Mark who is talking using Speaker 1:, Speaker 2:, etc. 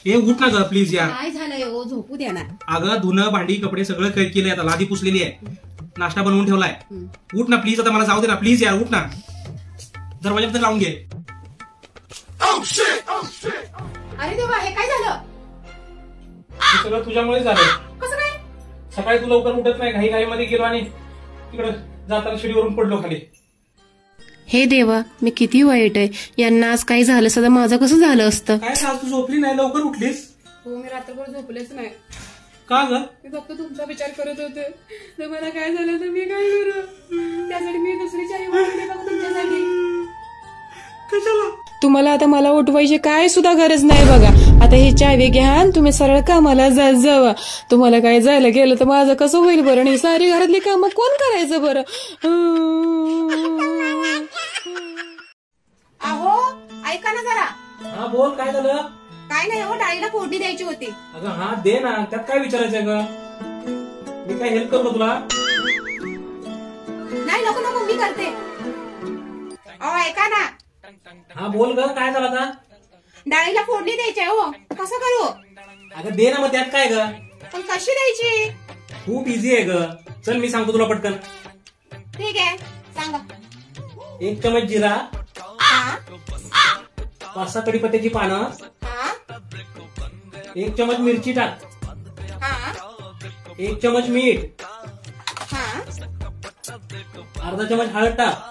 Speaker 1: हे उठ ना ग प्लीज यार.
Speaker 2: काय झालंय हो, झोपू द्या ना.
Speaker 1: अगं धुणं भांडी कपडे सगळं केलंय, आता लादी पुसलेली आहे, नाश्ता बनवून ठेवलाय. उठ ना प्लीज, आता मला जाऊ दे ना प्लीज यार, उठ ना. दरवाजा तर लावून घे.
Speaker 2: अरे देवा, हे काय झालं?
Speaker 1: हे सगळं तुझ्यामुळे झालं.
Speaker 2: कसं काय?
Speaker 1: सकाळी तू लवकर उठत नाही, घाई घाईमध्ये गेलो आणि तिकडं जाताना शिडीवरून पडलो खाली.
Speaker 2: हे देवा, मी किती वाईट आहे. यांना आज काही झालं असतं तर माझं कसं झालं असतं.
Speaker 1: काय आज तू झोपली नाही, लवकर उठलीस?
Speaker 3: हो, मी रात्रभर झोपलेच नाही.
Speaker 1: का ग?
Speaker 3: मी फक्त तुमचा विचार करत होते, तर मला काय झालं तर मी काय करू. त्यासाठी मी दुसरी चावी मागवली बघ तुमच्यासाठी.
Speaker 1: कशाला?
Speaker 3: तुम्हाला आता मला उठवायची काय सुद्धा गरज नाही बघा. आता ही चावी घ्या आणि तुम्ही सरळ कामाला जावा. तुम्हाला काय झालं गेलं तर माझं कसं होईल बरं. आणि सारी घरातली कामं कोण करायचं बरं.
Speaker 2: अहो ऐका ना जरा.
Speaker 1: हा बोल, काय झालं?
Speaker 2: काय नाही हो, डाळीला फोडणी द्यायची होती.
Speaker 1: अगं हा दे ना, त्यात काय विचारायचंय ग? मी काय हेल्प करू तुला?
Speaker 2: नाही नको नको, मी करते. अहो ऐका ना.
Speaker 1: हा बोल ग, काय झालं आता?
Speaker 2: डाळीला फोडणी द्यायची आहे हो, कसं करू?
Speaker 1: अगं दे ना, मग त्यात काय ग?
Speaker 2: पण कशी द्यायची?
Speaker 1: खूप इझी आहे ग, चल मी सांगतो तुला पटकन.
Speaker 2: ठीक आहे, सांगा.
Speaker 1: 1 चमच जिरा,
Speaker 2: हा
Speaker 1: 5-6 कढीपत्त्याची पानं,
Speaker 2: हा
Speaker 1: 1 चमच मिरची टाक,
Speaker 2: हा
Speaker 1: 1 चमच मीठ,
Speaker 2: हा
Speaker 1: अर्धा चमच हळद टाक,